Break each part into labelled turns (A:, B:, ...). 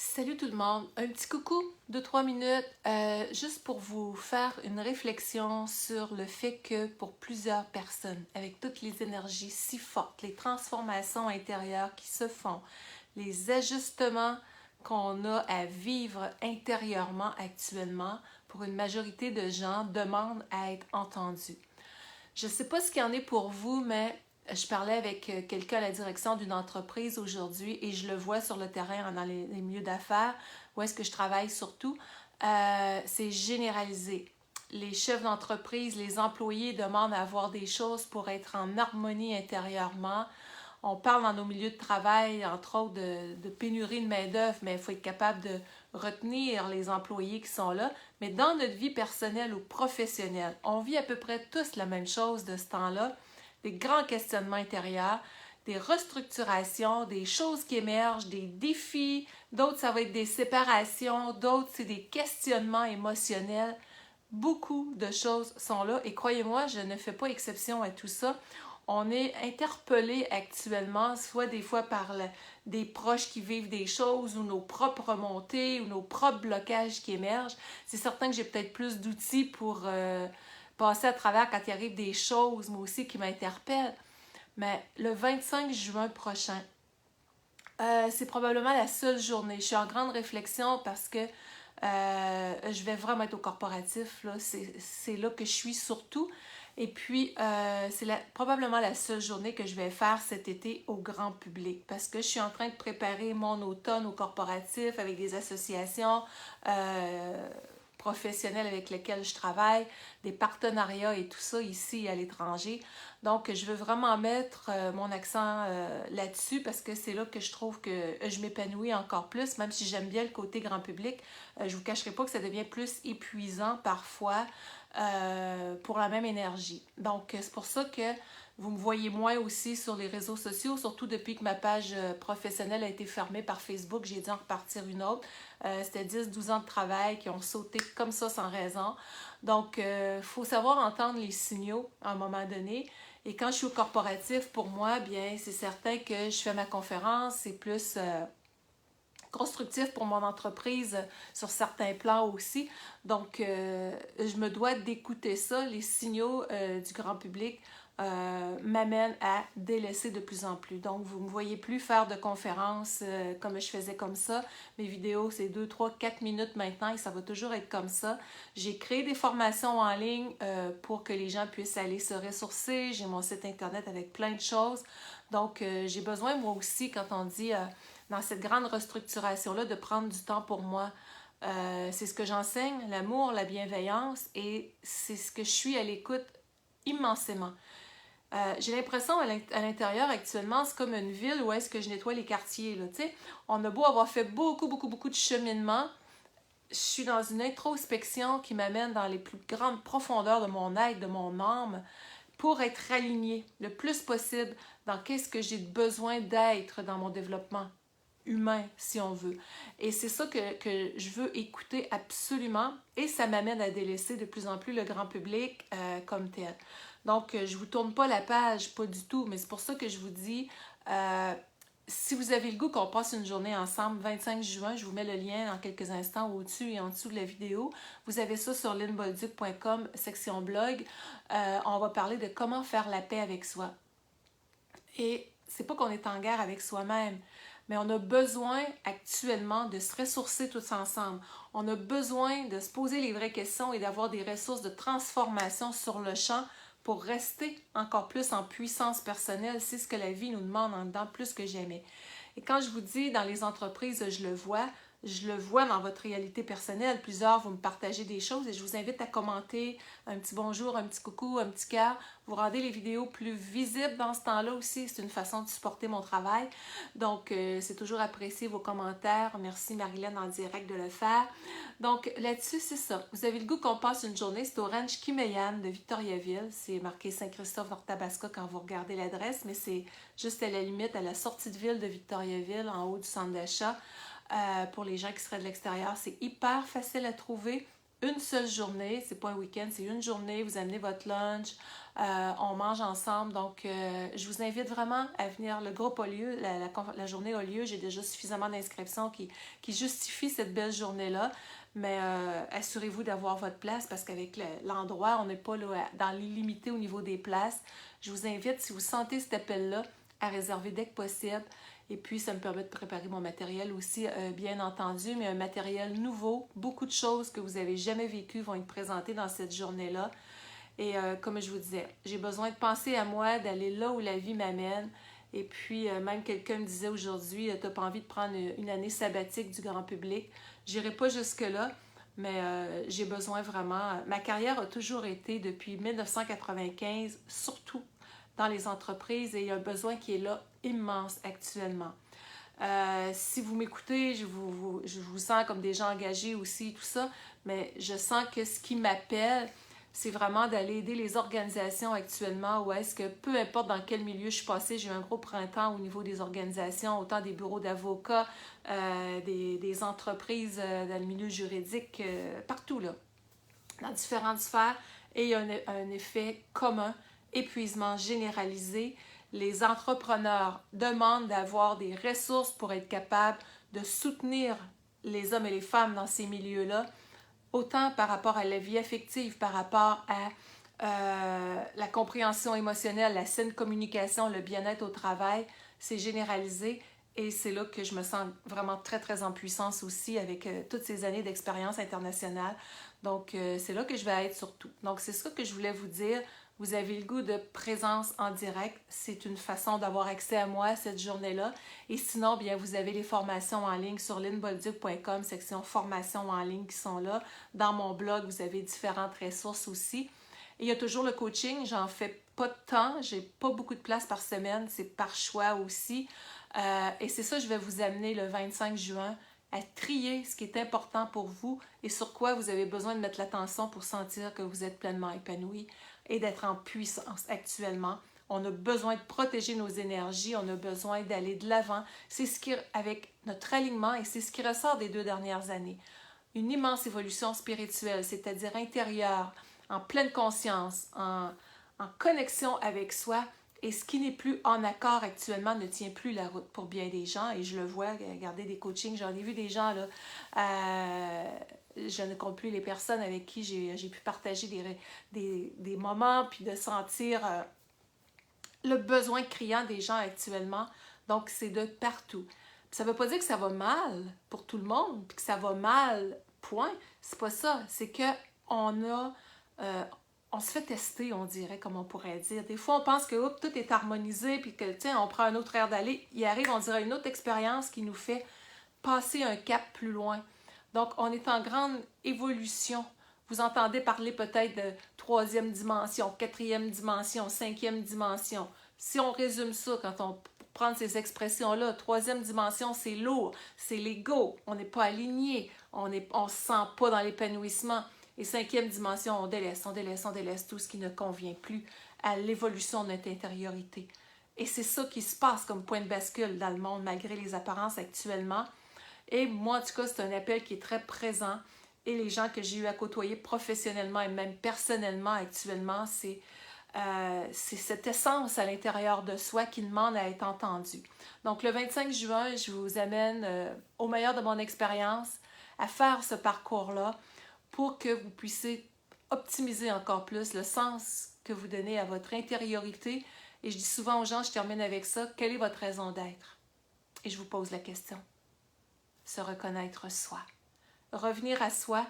A: Salut tout le monde, un petit coucou de 3 minutes, juste pour vous faire une réflexion sur le fait que pour plusieurs personnes, avec toutes les énergies si fortes, les transformations intérieures qui se font, les ajustements qu'on a à vivre intérieurement actuellement, pour une majorité de gens, demandent à être entendus. Je ne sais pas ce qu'il y en est pour vous, mais je parlais avec quelqu'un à la direction d'une entreprise aujourd'hui et je le vois sur le terrain dans les milieux d'affaires, où est-ce que je travaille surtout. C'est généralisé. Les chefs d'entreprise, les employés demandent à avoir des choses pour être en harmonie intérieurement. On parle dans nos milieux de travail, entre autres, de pénurie de main-d'œuvre, mais il faut être capable de retenir les employés qui sont là. Mais dans notre vie personnelle ou professionnelle, on vit à peu près tous la même chose de ce temps-là. Des grands questionnements intérieurs, des restructurations, des choses qui émergent, des défis. D'autres, ça va être des séparations. D'autres, c'est des questionnements émotionnels. Beaucoup de choses sont là et croyez-moi, je ne fais pas exception à tout ça. On est interpellé actuellement, soit des fois par des proches qui vivent des choses ou nos propres montées ou nos propres blocages qui émergent. C'est certain que j'ai peut-être plus d'outils pour passer à travers quand il arrive des choses, moi aussi, qui m'interpellent. Mais le 25 juin prochain, c'est probablement la seule journée. Je suis en grande réflexion parce que je vais vraiment être au corporatif. Là. C'est là que je suis surtout. Et puis, c'est probablement la seule journée que je vais faire cet été au grand public parce que je suis en train de préparer mon automne au corporatif avec des associations professionnelles avec lesquelles je travaille, des partenariats et tout ça ici et à l'étranger. Donc, je veux vraiment mettre mon accent là-dessus parce que c'est là que je trouve que je m'épanouis encore plus, même si j'aime bien le côté grand public. Je ne vous cacherai pas que ça devient plus épuisant parfois pour la même énergie. Donc, c'est pour ça que vous me voyez moins aussi sur les réseaux sociaux, surtout depuis que ma page professionnelle a été fermée par Facebook. J'ai dû en repartir une autre. C'était 10-12 ans de travail qui ont sauté comme ça sans raison. Donc, il faut savoir entendre les signaux à un moment donné. Et quand je suis au corporatif, pour moi, bien, c'est certain que je fais ma conférence, c'est plus constructif pour mon entreprise sur certains plans aussi. Donc, je me dois d'écouter ça. Les signaux du grand public m'amènent à délaisser de plus en plus. Donc, vous ne me voyez plus faire de conférences comme je faisais comme ça. Mes vidéos, c'est 2, 3, 4 minutes maintenant et ça va toujours être comme ça. J'ai créé des formations en ligne pour que les gens puissent aller se ressourcer. J'ai mon site internet avec plein de choses. Donc, j'ai besoin, moi aussi, quand on dit dans cette grande restructuration-là, de prendre du temps pour moi. C'est ce que j'enseigne, l'amour, la bienveillance, et c'est ce que je suis à l'écoute immensément. J'ai l'impression à l'intérieur actuellement, c'est comme une ville où est-ce que je nettoie les quartiers. Là, on a beau avoir fait beaucoup de cheminement, je suis dans une introspection qui m'amène dans les plus grandes profondeurs de mon être, de mon âme, pour être alignée le plus possible dans qu'est-ce que j'ai besoin d'être dans mon développement humain, si on veut. Et c'est ça que je veux écouter absolument et ça m'amène à délaisser de plus en plus le grand public comme tel. Donc, je ne vous tourne pas la page, pas du tout, mais c'est pour ça que je vous dis, si vous avez le goût qu'on passe une journée ensemble, 25 juin, je vous mets le lien dans quelques instants au-dessus et en dessous de la vidéo. Vous avez ça sur lynnebolduc.com, section blog. On va parler de comment faire la paix avec soi. Et c'est pas qu'on est en guerre avec soi-même, mais on a besoin actuellement de se ressourcer tous ensemble. On a besoin de se poser les vraies questions et d'avoir des ressources de transformation sur le champ pour rester encore plus en puissance personnelle. C'est ce que la vie nous demande en dedans plus que jamais. Et quand je vous dis dans les entreprises, je le vois dans votre réalité personnelle. Plusieurs, vous me partagez des choses et je vous invite à commenter un petit bonjour, un petit coucou, un petit cœur. Vous rendez les vidéos plus visibles dans ce temps-là aussi. C'est une façon de supporter mon travail. Donc, c'est toujours apprécié vos commentaires. Merci Marilyn en direct de le faire. Donc, là-dessus, c'est ça. Vous avez le goût qu'on passe une journée. C'est au Ranch Kimeyan de Victoriaville. C'est marqué Saint-Christophe-Nord-Tabasca quand vous regardez l'adresse, mais c'est juste à la limite, à la sortie de ville de Victoriaville, en haut du centre d'achat. Pour les gens qui seraient de l'extérieur, c'est hyper facile à trouver. une seule journée, c'est pas un week-end, c'est une journée, vous amenez votre lunch, on mange ensemble. Donc, je vous invite vraiment à venir. Le groupe a lieu, la journée a lieu. J'ai déjà suffisamment d'inscriptions qui justifient cette belle journée-là. Mais assurez-vous d'avoir votre place parce qu'avec l'endroit, on n'est pas là, dans l'illimité au niveau des places. Je vous invite, si vous sentez cet appel-là, à réserver dès que possible. Et puis, ça me permet de préparer mon matériel aussi, bien entendu, mais un matériel nouveau. Beaucoup de choses que vous n'avez jamais vécues vont être présentées dans cette journée-là. Et comme je vous disais, j'ai besoin de penser à moi, d'aller là où la vie m'amène. Et puis, même quelqu'un me disait aujourd'hui, tu n'as pas envie de prendre une année sabbatique du grand public. Je n'irai pas jusque-là, mais j'ai besoin vraiment... Ma carrière a toujours été, depuis 1995, surtout dans les entreprises, et il y a un besoin qui est là, immense actuellement. Si vous m'écoutez, je vous sens comme des gens engagés aussi, tout ça, mais je sens que ce qui m'appelle, c'est vraiment d'aller aider les organisations actuellement où est-ce que, peu importe dans quel milieu je suis passée, j'ai eu un gros printemps au niveau des organisations, autant des bureaux d'avocats, des entreprises dans le milieu juridique, partout là, dans différentes sphères, et il y a un effet commun, épuisement généralisé. Les entrepreneurs demandent d'avoir des ressources pour être capables de soutenir les hommes et les femmes dans ces milieux-là, autant par rapport à la vie affective, par rapport à la compréhension émotionnelle, la saine communication, le bien-être au travail, c'est généralisé et c'est là que je me sens vraiment très, très en puissance aussi avec toutes ces années d'expérience internationale. Donc, c'est là que je vais être surtout. Donc, c'est ça que je voulais vous dire. Vous avez le goût de présence en direct. C'est une façon d'avoir accès à moi cette journée-là. Et sinon, bien, vous avez les formations en ligne sur lynnebolduc.com, section formations en ligne qui sont là. Dans mon blog, vous avez différentes ressources aussi. Et il y a toujours le coaching. J'en fais pas de temps. J'ai pas beaucoup de place par semaine. C'est par choix aussi. Et c'est ça, je vais vous amener le 25 juin à trier ce qui est important pour vous et sur quoi vous avez besoin de mettre l'attention pour sentir que vous êtes pleinement épanoui et d'être en puissance actuellement. On a besoin de protéger nos énergies, on a besoin d'aller de l'avant. C'est ce qui, avec notre alignement, et c'est ce qui ressort des 2 dernières années. Une immense évolution spirituelle, c'est-à-dire intérieure, en pleine conscience, en connexion avec soi. Et ce qui n'est plus en accord actuellement ne tient plus la route pour bien des gens. Et je le vois, regardez des coachings, j'en ai vu des gens là. Je ne compte plus les personnes avec qui j'ai pu partager des moments, puis de sentir le besoin criant des gens actuellement. Donc, c'est de partout. Puis ça ne veut pas dire que ça va mal pour tout le monde, puis que ça va mal, point. C'est pas ça. C'est qu'on a... on se fait tester, on dirait, comme on pourrait dire. Des fois, on pense que oups, tout est harmonisé, puis que, tiens, on prend un autre air d'aller. Il arrive, on dirait, une autre expérience qui nous fait passer un cap plus loin. Donc, on est en grande évolution. Vous entendez parler peut-être de 3e dimension, 4e dimension, 5e dimension. Si on résume ça, quand on prend ces expressions-là, 3e dimension, c'est lourd, c'est l'ego, on n'est pas aligné, on ne se sent pas dans l'épanouissement. Et 5e dimension, on délaisse tout ce qui ne convient plus à l'évolution de notre intériorité. Et c'est ça qui se passe comme point de bascule dans le monde, malgré les apparences actuellement. Et moi, en tout cas, c'est un appel qui est très présent. Et les gens que j'ai eu à côtoyer professionnellement et même personnellement actuellement, c'est cette essence à l'intérieur de soi qui demande à être entendue. Donc, le 25 juin, je vous amène au meilleur de mon expérience à faire ce parcours-là pour que vous puissiez optimiser encore plus le sens que vous donnez à votre intériorité. Et je dis souvent aux gens, je termine avec ça, quelle est votre raison d'être? Et je vous pose la question. Se reconnaître soi. Revenir à soi,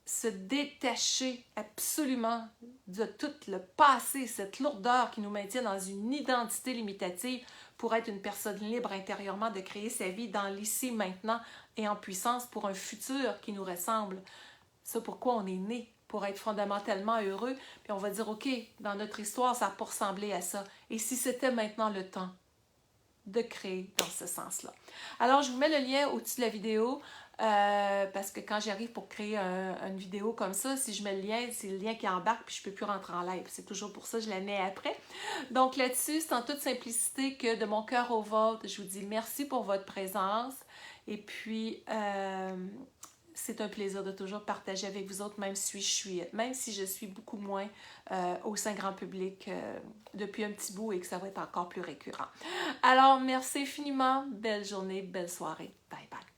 A: se détacher absolument de tout le passé, cette lourdeur qui nous maintient dans une identité limitative pour être une personne libre intérieurement, de créer sa vie dans l'ici, maintenant et en puissance pour un futur qui nous ressemble. C'est pourquoi on est né, pour être fondamentalement heureux. Puis on va dire, OK, dans notre histoire, ça n'a pas ressemblé à ça. Et si c'était maintenant le temps de créer dans ce sens-là. Alors, je vous mets le lien au-dessus de la vidéo parce que quand j'arrive pour créer une vidéo comme ça, si je mets le lien, c'est le lien qui embarque puis je ne peux plus rentrer en live. C'est toujours pour ça que je la mets après. Donc là-dessus, c'est en toute simplicité que de mon cœur au vôtre, je vous dis merci pour votre présence et puis c'est un plaisir de toujours partager avec vous autres, même si je suis beaucoup moins au sein grand public depuis un petit bout et que ça va être encore plus récurrent. Alors, merci infiniment. Belle journée, belle soirée. Bye bye.